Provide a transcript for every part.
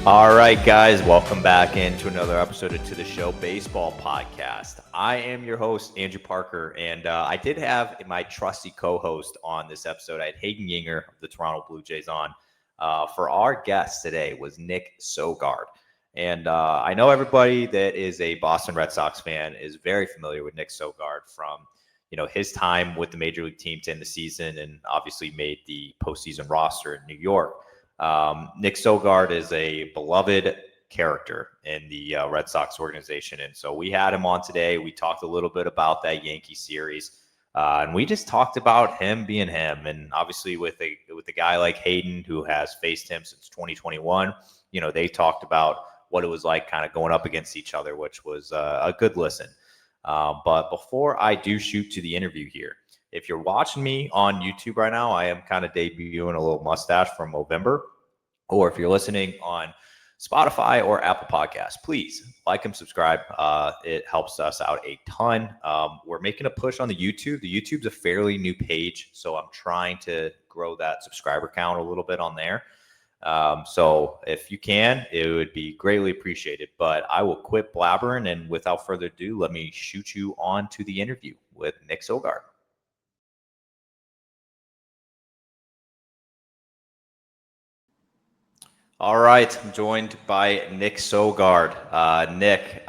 All right, guys, welcome back into another episode of To The Show Baseball Podcast. I am your host, Andrew Parker, and I did have my trusty co-host on this episode. I had Hayden of the Toronto Blue Jays on. For our guest today was Nick Sogard. And I know everybody that is a Boston Red Sox fan is very familiar with Nick Sogard from his time with the Major League team to end the season and obviously made the postseason roster in New York. Nick Sogard is a beloved character in the Red Sox organization. And so we had him on today. We talked a little bit about that Yankee series. And we just talked about him being him. And obviously with a guy like Hayden, who has faced him since 2021, they talked about what it was like kind of going up against each other, which was a good listen. But before I do shoot to the interview here, if you're watching me on YouTube right now, I am kind of debuting a little mustache from Movember. Or if you're listening on Spotify or Apple Podcasts, please like and subscribe. It helps us out a ton. We're making a push on the YouTube. The YouTube's a fairly new page, so I'm trying to grow that subscriber count a little bit on there. So if you can, it would be greatly appreciated. But I will quit blabbering, and without further ado, let me shoot you on to the interview with Nick Sogard. All right, I'm joined by Nick Sogard. Nick,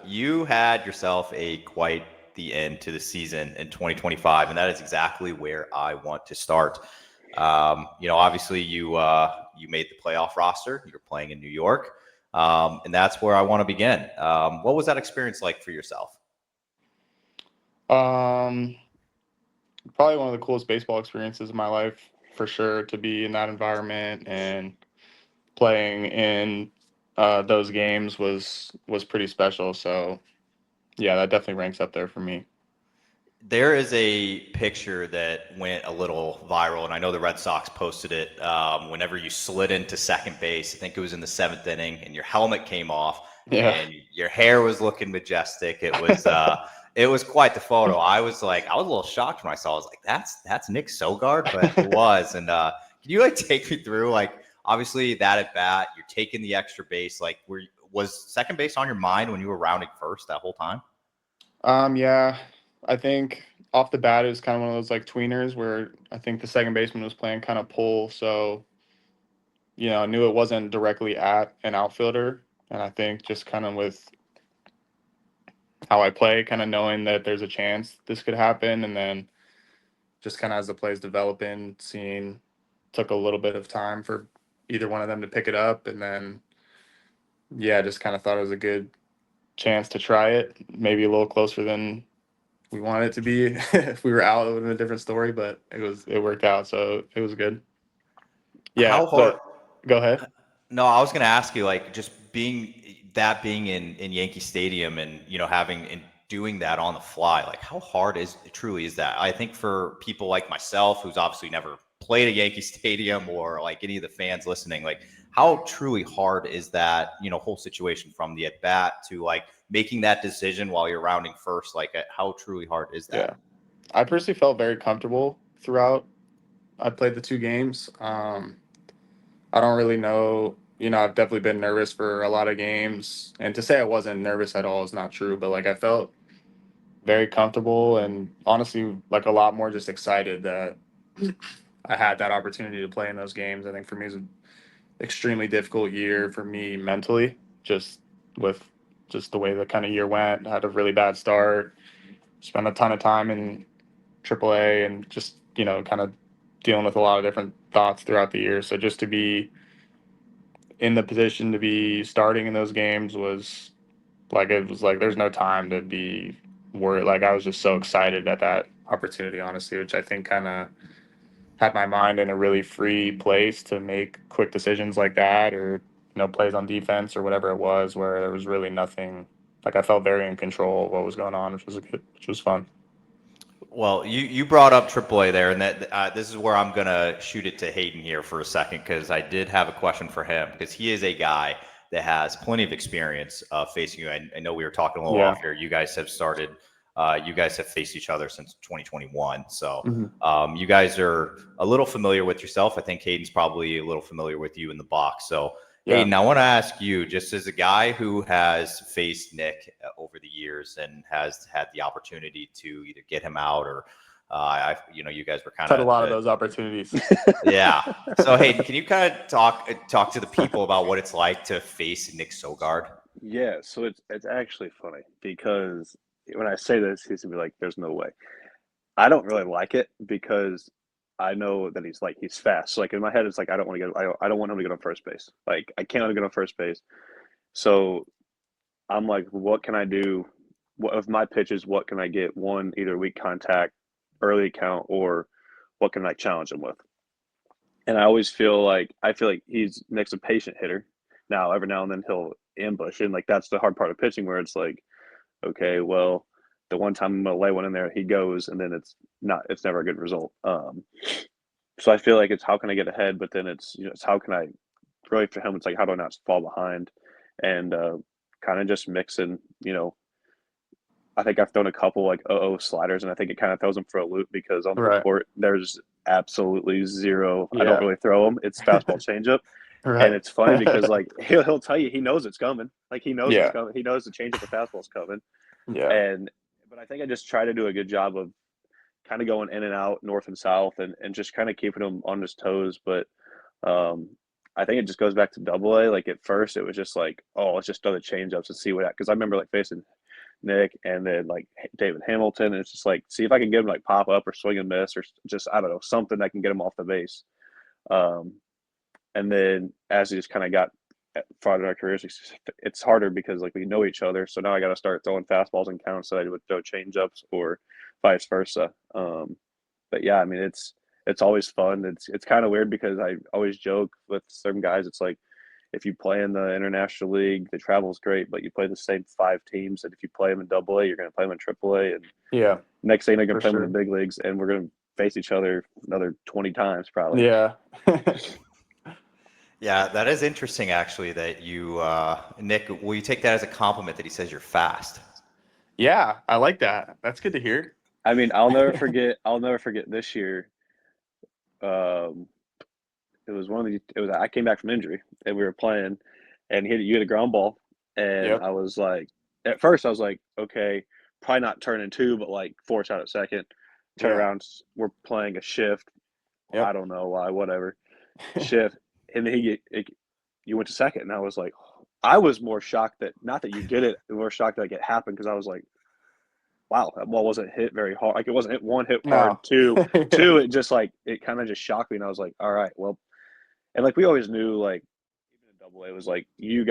you had yourself quite the end to the season in 2025, and that is exactly where I want to start. Obviously you made the playoff roster. You're playing in New York, and that's where I want to begin. What was that experience like for yourself? Probably one of the coolest baseball experiences of my life, for sure, to be in that environment and playing in those games was pretty special. So, yeah, that definitely ranks up there for me. There is a picture that went a little viral, and I know the Red Sox posted it whenever you slid into second base. I think it was in the seventh inning, and your helmet came off, and your hair was looking majestic. It was quite the photo. I was a little shocked when I saw it. I was like, that's Nick Sogard, but it was. And can you take me through obviously that at bat, you're taking the extra base. Was second base on your mind when you were rounding first that whole time? Yeah, I think off the bat it was kind of one of those tweeners where I think the second baseman was playing kind of pull, so I knew it wasn't directly at an outfielder, and I think just kind of with how I play, kind of knowing that there's a chance this could happen, and then just kind of as the plays developing, took a little bit of time for either one of them to pick it up, and then just kind of thought it was a good chance to try it. Maybe a little closer than we wanted it to be. If we were out, it would have been a different story, but it worked out, so it was good. Yeah, How hard? Go ahead. No, I was going to ask you, just being in Yankee Stadium and having and doing that on the fly, how hard truly is that? I think for people like myself, who's obviously never played a Yankee Stadium, or any of the fans listening, how truly hard is that whole situation from the at bat to making that decision while you're rounding first? How truly hard is that? Yeah, I personally felt very comfortable throughout. I played the two games. I don't really know. I've definitely been nervous for a lot of games, and to say I wasn't nervous at all is not true. But I felt very comfortable, and honestly, a lot more just excited that I had that opportunity to play in those games. I think for me, it was an extremely difficult year for me mentally, just with just the way the kind of year went. I had a really bad start, spent a ton of time in AAA, and just kind of dealing with a lot of different thoughts throughout the year. So just to be in the position to be starting in those games was there's no time to be worried. I was just so excited at that opportunity, honestly, which I think kind of had my mind in a really free place to make quick decisions like that, or plays on defense or whatever it was, where there was really nothing. I felt very in control of what was going on, which was fun. Well, you brought up AAA there, and that this is where I'm going to shoot it to Hayden here for a second, because I did have a question for him, because he is a guy that has plenty of experience facing you. I know we were talking a little off here. You guys have started, you guys have faced each other since 2021. So you guys are a little familiar with yourself. I think Hayden's probably a little familiar with you in the box. So Yeah. Hayden, I want to ask you, just as a guy who has faced Nick over the years and has had the opportunity to either get him out or, you guys were kind Had a of lot of those opportunities. Yeah. So Hayden, can you kind of talk to the people about what it's like to face Nick Sogard? Yeah, so it's actually funny because when I say this, he's gonna be like, "There's no way." I don't really like it because I know that he's fast. So like in my head, it's like I don't want him to get on first base. Like I can't let him get on first base. So I'm like, what can I do? What of my pitches? What can I get? One, either weak contact, early count, or what can I challenge him with? And I feel like he's Nick's a patient hitter. Now every now and then he'll ambush, and like that's the hard part of pitching, where it's like, okay, well, the one time I'm gonna lay one in there, he goes, and then it's never a good result. So I feel like it's how can I get ahead, but then it's how can I really for him, it's like how do I not fall behind, and kind of just mixing, I think I've thrown a couple like sliders, and I think it kind of throws him for a loop because on the Right. report there's absolutely zero. I Yeah. don't really throw them. It's fastball changeup. And Right. it's funny because like he'll tell you he knows it's coming. Like he knows it's Yeah. coming. He knows the changeup or fastball's coming. Yeah. But I think I just try to do a good job of kind of going in and out, north and south, and just kind of keeping him on his toes. But um, I think it just goes back to Double A. Like at first, it was just like, oh, let's just throw the changeups and see what. Because I remember like facing Nick and then like David Hamilton, and it's just like see if I can get him like pop up or swing and miss or just I don't know something that can get him off the base. Um, and then as he just kind of got farther in our careers, it's harder because like we know each other. So now I got to start throwing fastballs and counts that I would throw changeups or vice versa. But yeah, I mean it's always fun. It's kind of weird because I always joke with certain guys. It's like if you play in the international league, the travel's great, but you play the same 5 teams. And if you play them in Double A, you're going to play them in Triple A, and Yeah. next thing they're going to play For them in the big leagues, and we're going to face each other another 20 times probably. Yeah. Yeah, that is interesting actually that you, Nick, will you take that as a compliment that he says you're fast? Yeah, I like that. That's good to hear. I mean, I'll never forget. I'll never forget this year. Um, I came back from injury and we were playing, and you hit a ground ball, and Yep. I was like, at first I was like, okay, probably not turning two, but like force out at second, turn Yeah. around. We're playing a shift. Yep. I don't know why, whatever shift, and then you went to second, and I was like, I was more shocked that not that you did it, more shocked that it happened because I was like, wow, that ball wasn't hit very hard. Like it wasn't hit one, hit hard, No. two, it just like it kind of just shocked me, and I was like, all right, well, and like we always knew, like even in Double A, it was like you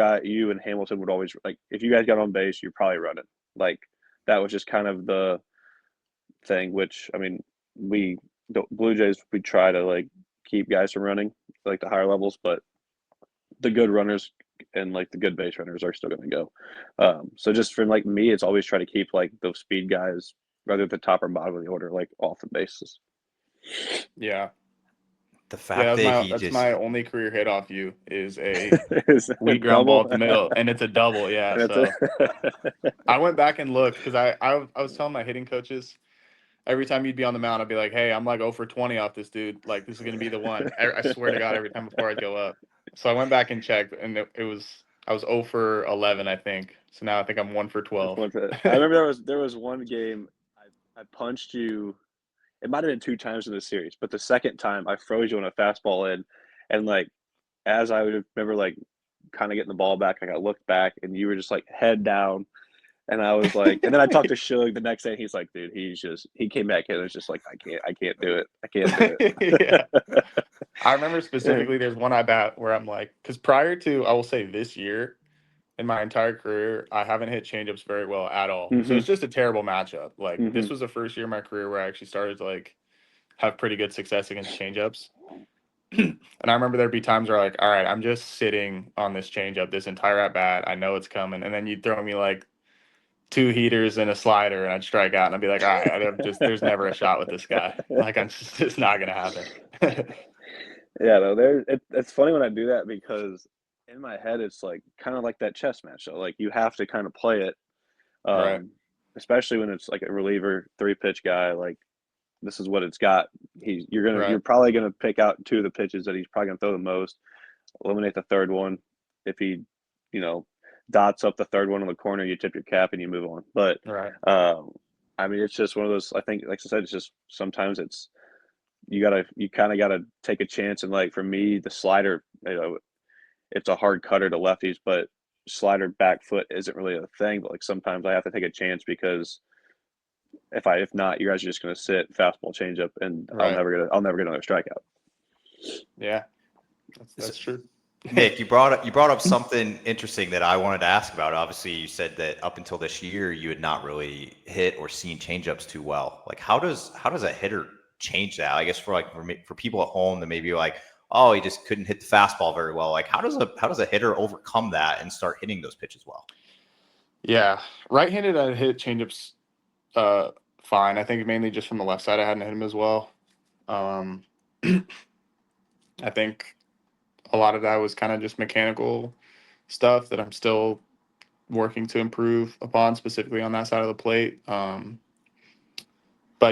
and Hamilton would always like if you guys got on base, you're probably running. Like that was just kind of the thing. Which I mean, the Blue Jays we try to like keep guys from running like the higher levels, but the good runners and like the good base runners are still going to go. So just for like me, it's always try to keep like those speed guys, whether at the top or bottom of the order, like off the bases. Yeah. The fact That's my only career hit off you is a Is it weak ground double? ball at the middle, and it's a double. Yeah. That's So I went back and looked because I was telling my hitting coaches every time you'd be on the mound, I'd be like, hey, I'm like 0 for 20 off this dude. Like this is gonna be the one. I swear to God, every time before I'd go up. So I went back and checked, and I was 0 for 11, I think. So now I think I'm 1 for 12. I remember there was one game I punched you. It might have been 2 times in the series, but the second time I froze you on a fastball in, and like as I would remember like kind of getting the ball back, like I looked back and you were just like head down, and I was like, and then I talked to Shug the next day, and he's like, dude, he came back in and was just like, I can't do it. Yeah. I remember specifically there's one I bat where I'm like, because prior to, I will say this year, in my entire career, I haven't hit changeups very well at all. So it's just a terrible matchup. Like this was the first year of my career where I actually started to like have pretty good success against changeups. And I remember there'd be times where like, all right, I'm just sitting on this changeup this entire at bat. I know it's coming, and then you'd throw me like 2 heaters and a slider, and I'd strike out, and I'd be like, all right, there's never a shot with this guy. Like I'm just it's not gonna happen. Yeah, no, it's funny when I do that because in my head it's like kind of like that chess match. So like you have to kind of play it, Right. especially when it's like a reliever 3-pitch guy. Like this is what it's got. You're Right. probably gonna pick out 2 of the pitches that he's probably gonna throw the most, eliminate the third one, if he, dots up the third one in the corner, you tip your cap and you move on. But Right. I mean, it's just one of those. I think, like I said, it's just sometimes you kind of gotta take a chance. And like for me, the slider, it's a hard cutter to lefties, but slider back foot isn't really a thing. But like sometimes I have to take a chance because if not, you guys are just gonna sit fastball changeup, and Right. I'll never get another strikeout. Yeah, that's true. Nick, you brought up something interesting that I wanted to ask about. Obviously, you said that up until this year, you had not really hit or seen changeups too well. Like, how does a hitter change that? I guess for people at home that maybe are like, oh, he just couldn't hit the fastball very well. Like, how does a hitter overcome that and start hitting those pitches well? Yeah, right-handed, I hit changeups fine. I think mainly just from the left side, I hadn't hit him as well. I think a lot of that was kind of just mechanical stuff that I'm still working to improve upon, specifically on that side of the plate. But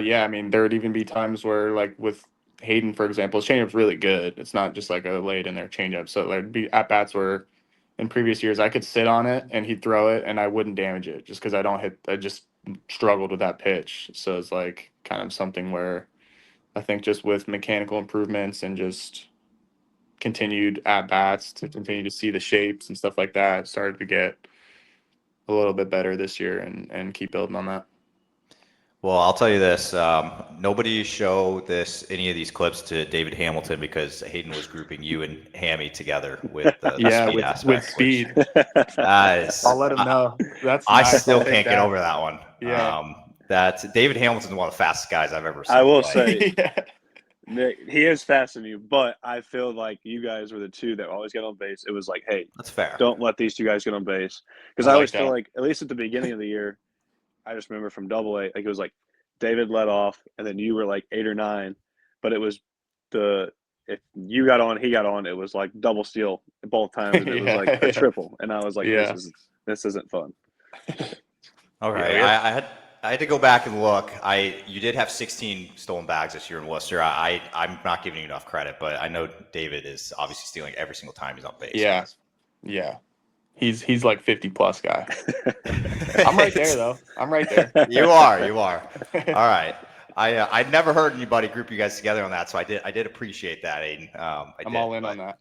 yeah, I mean, there would even be times where, like with Hayden, for example, his changeup's really good. It's not just like a laid in there changeup. So there'd be at bats where in previous years I could sit on it and he'd throw it and I wouldn't damage it just because I just struggled with that pitch. So it's like kind of something where I think just with mechanical improvements and just continued at bats to continue to see the shapes and stuff like that, started to get a little bit better this year and keep building on that. Well, I'll tell you this. Nobody show any of these clips to David Hamilton because Hayden was grouping you and Hammy together with the speed aspect. With speed. I'll let him know. That's I nice. still can't get over that one. Yeah. That's David Hamilton's one of the fastest guys I've ever seen. I will play. say, Nick, he is faster than you, but I feel like you guys were the two that always get on base. It was like, hey, that's fair. Don't let these two guys get on base. Because I always feel like, at least at the beginning of the year, I just remember from AA, like it was like David led off, and then you were like 8 or 9, but it was if you got on, he got on. It was like double steal both times, and it was like a triple. And I was like, this isn't fun. All right, I had to go back and look. You did have 16 stolen bags this year in Worcester. I'm not giving you enough credit, but I know David is obviously stealing every single time he's on base. Yeah. He's like 50 plus guy. I'm right there though. I'm right there. You are. All right. I'd never heard anybody group you guys together on that, so I did appreciate that, Aiden. I'm all in on that.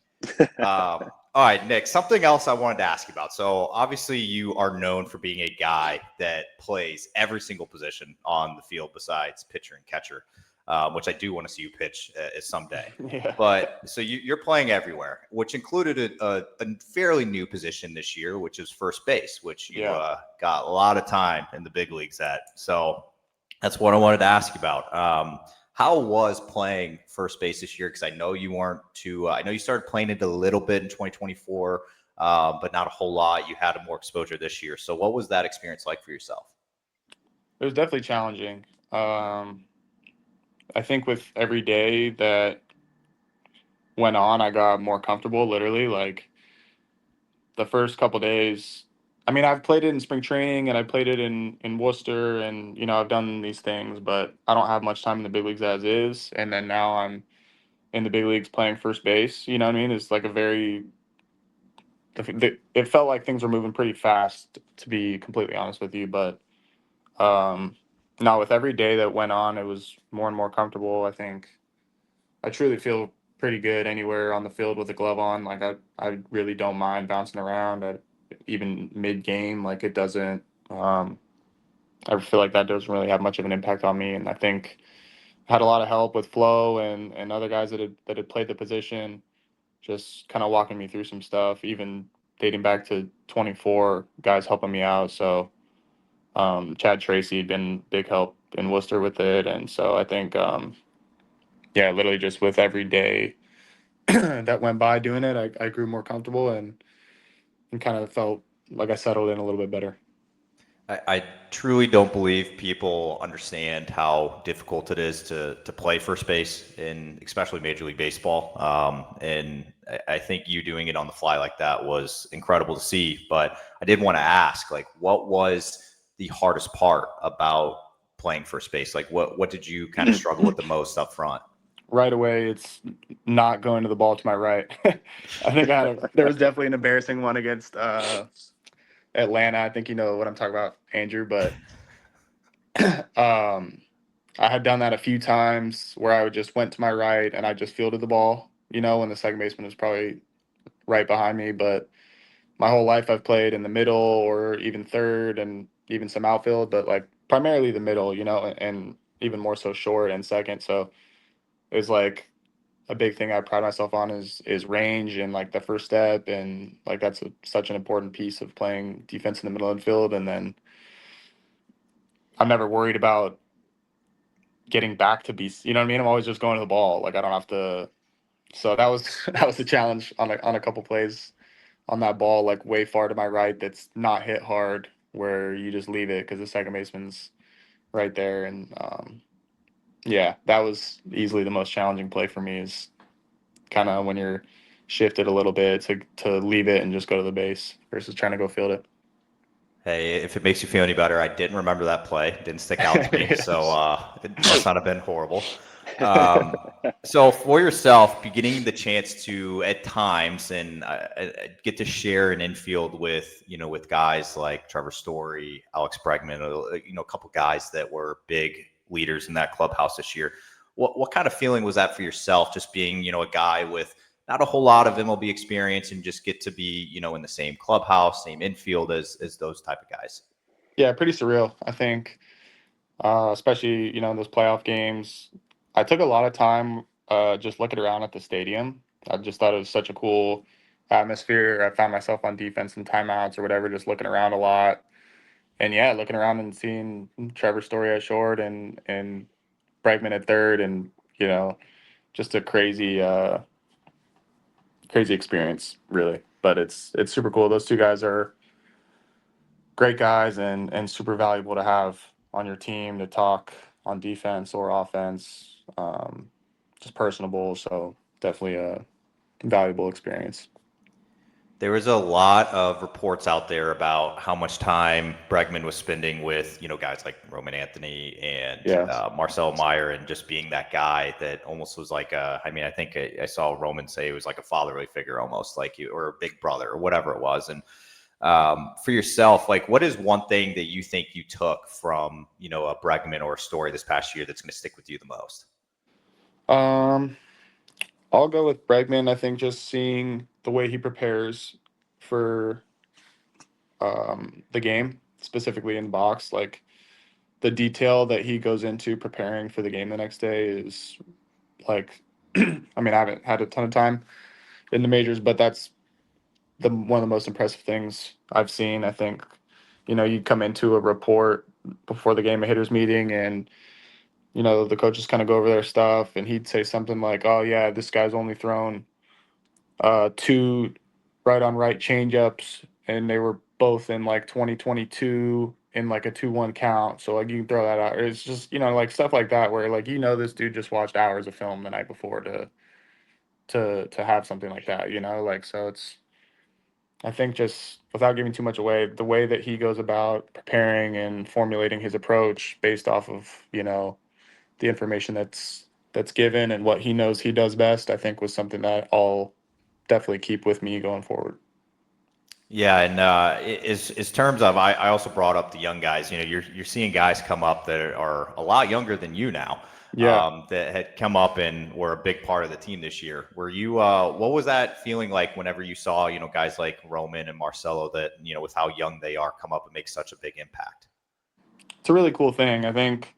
All right, Nick, something else I wanted to ask you about. So obviously you are known for being a guy that plays every single position on the field besides pitcher and catcher, which I do want to see you pitch someday. Yeah. But so you're playing everywhere, which included a fairly new position this year, which is first base, which you got a lot of time in the big leagues at. So that's what I wanted to ask you about. How was playing first base this year? Because I know you weren't too. I know you started playing it a little bit in 2024, but not a whole lot. You had more exposure this year. So what was that experience like for yourself? It was definitely challenging. I think with every day that went on, I got more comfortable. Literally, like the first couple days. I mean, I've played it in spring training and I played it in Worcester, and I've done these things, but I don't have much time in the big leagues as is. And then now I'm in the big leagues playing first base. You know what I mean? It's like it felt like things were moving pretty fast, to be completely honest with you. But now with every day that went on, it was more and more comfortable. I think I truly feel pretty good anywhere on the field with a glove on. Like I really don't mind bouncing around. Even mid-game, like it doesn't I feel like that doesn't really have much of an impact on me. And I think I had a lot of help with Flo and other guys that had played the position, just kind of walking me through some stuff, even dating back to 24, guys helping me out. So Chad Tracy had been big help in Worcester with it. And so I think literally just with every day that went by doing it, I grew more comfortable and kind of felt like I settled in a little bit better. I truly don't believe people understand how difficult it is to play first base in especially Major League Baseball. And I think you doing it on the fly like that was incredible to see. But I did want to ask, like, what was the hardest part about playing first base? Like, what did you kind of struggle with the most up front? right away it's not going to the ball to my right. I think there was definitely an embarrassing one against Atlanta. I think you know what I'm talking about, Andrew, but I had done that a few times where I would just went to my right and I just fielded the ball, when the second baseman was probably right behind me. But my whole life I've played in the middle or even third and even some outfield, but like primarily the middle, and even more so short and second. So it was like a big thing I pride myself on is range and like the first step, and like that's such an important piece of playing defense in the middle infield. And then I'm never worried about getting back to be, you know what I mean? I'm always just going to the ball. Like I don't have to. So that was that was a challenge on a couple plays on that ball, like way far to my right. That's not hit hard, where you just leave it because the second baseman's right there. And yeah, that was easily the most challenging play for me. Is kind of when you're shifted a little bit to leave it and just go to the base versus trying to go field it. Hey, if it makes you feel any better, I didn't remember that play. It didn't stick out to me, so it must not have been horrible. So for yourself, getting the chance to at times and get to share an infield with with guys like Trevor Story, Alex Bregman, a couple guys that were big leaders in that clubhouse this year. What kind of feeling was that for yourself, just being a guy with not a whole lot of MLB experience and just get to be, in the same clubhouse, same infield as those type of guys? Yeah, pretty surreal. I think, especially in those playoff games, I took a lot of time just looking around at the stadium. I just thought it was such a cool atmosphere. I found myself on defense in timeouts or whatever, just looking around a lot. And yeah, looking around and seeing Trevor Story at short and Bregman at third, and just a crazy experience, really. But it's super cool. Those two guys are great guys and super valuable to have on your team to talk on defense or offense. Just personable, so definitely a valuable experience. There was a lot of reports out there about how much time Bregman was spending with, guys like Roman Anthony and Yeah. Marcel Meyer, and just being that guy that almost was like I think I saw Roman say it was like a fatherly figure almost, like you, or a big brother or whatever it was. And for yourself, like what is one thing that you think you took from, a Bregman or a Story this past year that's going to stick with you the most? I'll go with Bregman. I think just seeing the way he prepares for the game, specifically in box, like the detail that he goes into preparing for the game the next day is like, I mean, I haven't had a ton of time in the majors, but that's one of the most impressive things I've seen. I think, you come into a report before the game, a hitters meeting, and the coaches kind of go over their stuff, and he'd say something like, "Oh yeah, this guy's only thrown two right on right changeups, and they were both in like 2022 in like a 2-1 count." So like you can throw that out. It's just like stuff like that where like this dude just watched hours of film the night before to have something like that. Like so it's. I think just without giving too much away, the way that he goes about preparing and formulating his approach based off of the information that's given and what he knows he does best, I think was something that I'll definitely keep with me going forward. Yeah, and is terms of I also brought up the young guys. You're seeing guys come up that are a lot younger than you now, Yeah. that had come up and were a big part of the team this year. Were you? What was that feeling like whenever you saw guys like Roman and Marcelo that with how young they are come up and make such a big impact? It's a really cool thing. I think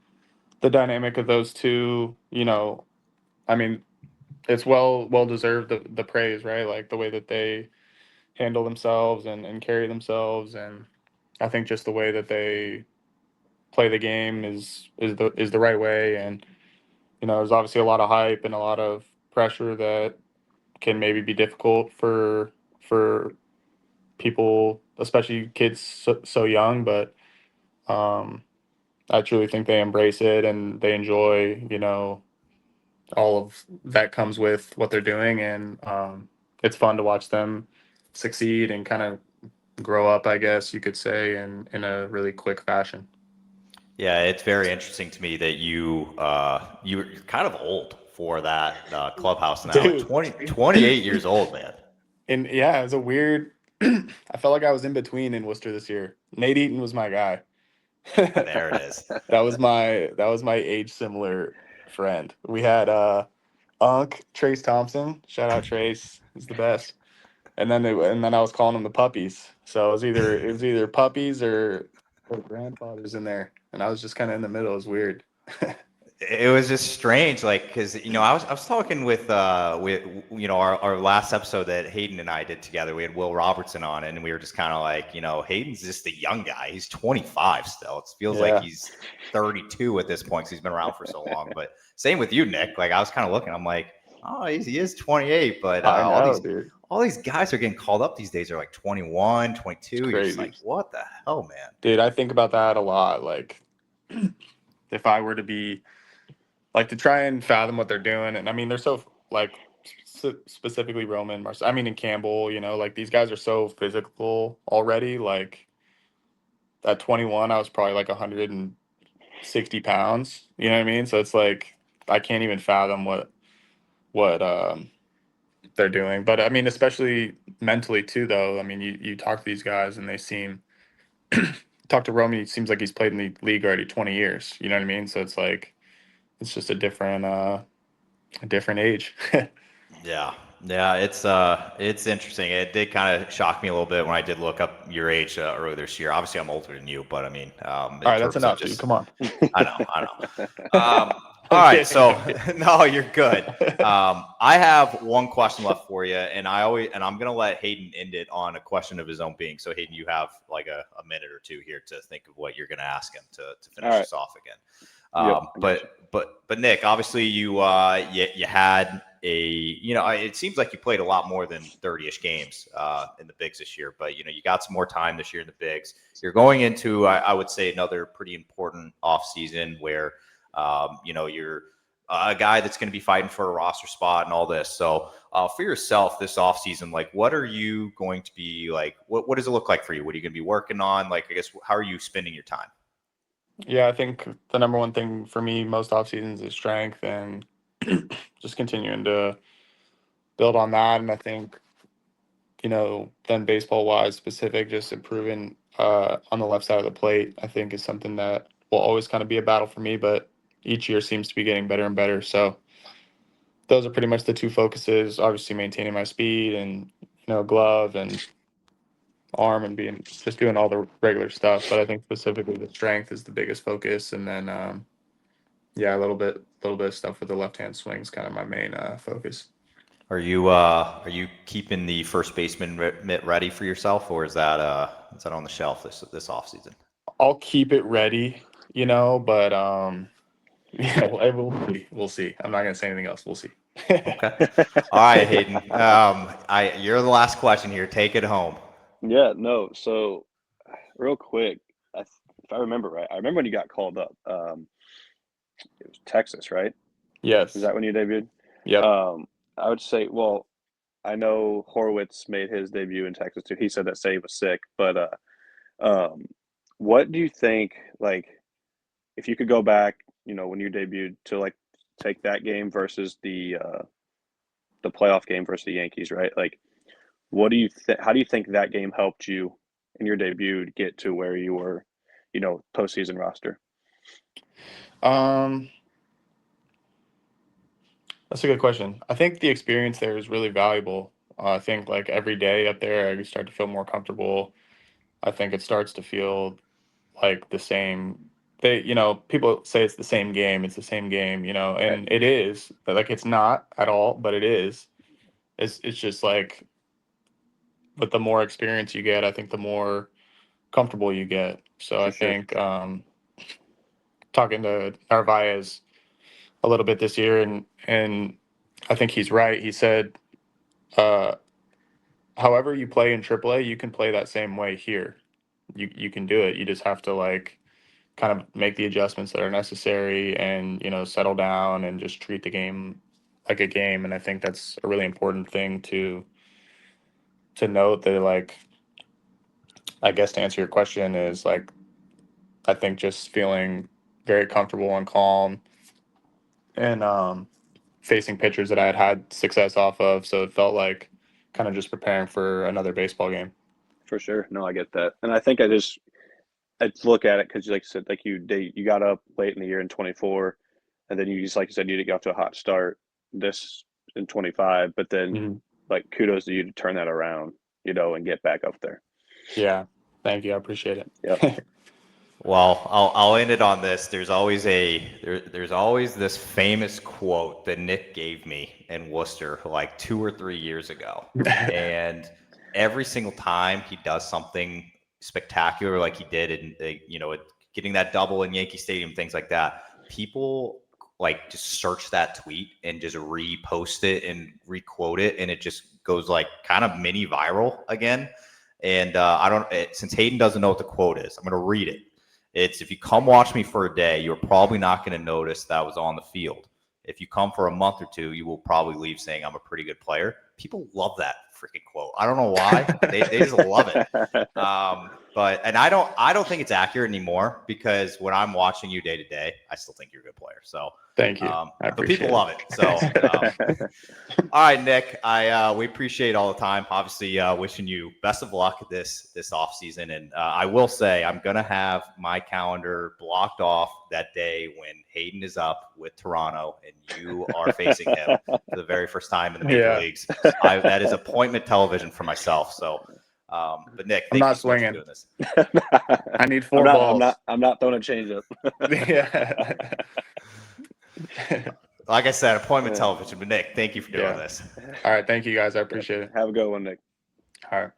the dynamic of those two, I mean, it's well deserved the praise, right? Like the way that they handle themselves and carry themselves, and I think just the way that they play the game is the right way. And there's obviously a lot of hype and a lot of pressure that can maybe be difficult for people, especially kids so young. But I truly think they embrace it and they enjoy, all of that comes with what they're doing. And it's fun to watch them succeed and kind of grow up, I guess you could say, in a really quick fashion. Yeah, it's very interesting to me that you're kind of old before that clubhouse now. Dude. 28 years old, man. And yeah, it was a weird. I felt like I was in between in Worcester this year. Nate Eaton was my guy. There it is. That was my age similar friend. We had Trace Thompson. Shout out Trace. He's the best. And then I was calling them the puppies. So it was either puppies or grandfathers in there. And I was just kind of in the middle. It was weird. It was just strange, like, because I was talking with our last episode that Hayden and I did together. We had Will Robertson on, and we were just kind of like, Hayden's just a young guy. He's 25 still. It feels like he's 32 at this point because he's been around for so long. But same with you, Nick. Like, I was kind of looking, I'm like, oh, he is 28, but all these guys are getting called up these days are like 21, 22. You're just like, what the hell, man? Dude, I think about that a lot. Like, if I were to be like to try and fathom what they're doing, and I mean, they're so like specifically Roman, and Campbell. Like these guys are so physical already. Like at 21, I was probably like 160 pounds. You know what I mean? So it's like I can't even fathom what they're doing. But I mean, especially mentally too, though. I mean, you talk to these guys and they seem. Talk to Roman. It seems like he's played in the league already 20 years. You know what I mean? So it's like. It's just a different age. Yeah, it's interesting. It did kind of shock me a little bit when I did look up your age earlier this year. Obviously, I'm older than you, but I mean, all right, that's enough, dude. Come on. I know. All right, so no, you're good. I have one question left for you, and I'm gonna let Hayden end it on a question of his own being. So Hayden, you have like a minute or two here to think of what you're gonna ask him to finish this off again. But Nick, obviously you had it seems like you played a lot more than 30-ish games in the bigs this year, but you got some more time this year in the bigs. You're going into I would say another pretty important offseason where you're a guy that's going to be fighting for a roster spot and all this. So for yourself this offseason, like what are you going to be like? What does it look like for you? What are you going to be working on? Like, I guess, how are you spending your time? Yeah, I think the number one thing for me most off seasons is strength and just continuing to build on that. And I think, then baseball wise specific, just improving on the left side of the plate, I think is something that will always kind of be a battle for me, but each year seems to be getting better and better. So those are pretty much the two focuses, obviously maintaining my speed and, glove and arm and doing all the regular stuff. But I think specifically the strength is the biggest focus. And then, a little bit of stuff with the left-hand swing is kind of my main focus. Are you keeping the first baseman mitt ready for yourself, or is that on the shelf this offseason? I'll keep it ready, but we'll see. I'm not gonna say anything else. We'll see. Okay. All right, Hayden. You're the last question here. Take it home. Yeah, no. So, real quick, if I remember right, I remember when you got called up. It was Texas, right? Yes. Is that when you debuted? Yeah. I would say, well, I know Horwitz made his debut in Texas too. He said that Say was sick, but what do you think? Like, if you could go back, when you debuted to like take that game versus the playoff game versus the Yankees, right? Like, what do you how do you think that game helped you in your debut to get to where you were, postseason roster? That's a good question. I think the experience there is really valuable. I think like every day up there, I start to feel more comfortable. I think it starts to feel like the same. People say it's the same game. It's the same game, and it is. But like it's not at all, but it is. It's just like, but the more experience you get, I think the more comfortable you get. So I think talking to Narvaez a little bit this year, and I think he's right. He said, however you play in AAA, you can play that same way here. You can do it. You just have to like kind of make the adjustments that are necessary and settle down and just treat the game like a game. And I think that's a really important thing to note that, like, I guess to answer your question is like I think just feeling very comfortable and calm and facing pitchers that I had success off of. So it felt like kind of just preparing for another baseball game. For sure. No, I get that. And I think I look at it because, like you said, like you got up late in the year in 24, and then you just, like you said, you get off to a hot start this in 25, but then like kudos to you to turn that around, and get back up there. Yeah. Thank you. I appreciate it. Yep. Well, I'll end it on this. There's always this famous quote that Nick gave me in Worcester like 2 or 3 years ago, and every single time he does something spectacular like he did in getting that double in Yankee Stadium, things like that, people like just search that tweet and just repost it and requote it, and it just goes like kind of mini viral again. And since Hayden doesn't know what the quote is, I'm going to read it. It's, if you come watch me for a day, you're probably not going to notice that I was on the field. If you come for a month or two, you will probably leave saying I'm a pretty good player. People love that freaking quote. I don't know why. they just love it. And I don't think it's accurate anymore, because when I'm watching you day to day, I still think you're a good player. So thank you. But people love it. So all right, Nick, we appreciate all the time. Obviously, wishing you best of luck this off season. And I will say, I'm gonna have my calendar blocked off that day when Hayden is up with Toronto and you are facing him for the very first time in the major leagues. That is appointment television for myself. So, but Nick, I'm not swinging. Doing this. I need 4 balls. I'm not throwing a changeup. Yeah. Like I said, appointment television. But Nick, thank you for doing this. All right, thank you guys. I appreciate it. Have a good one, Nick. All right.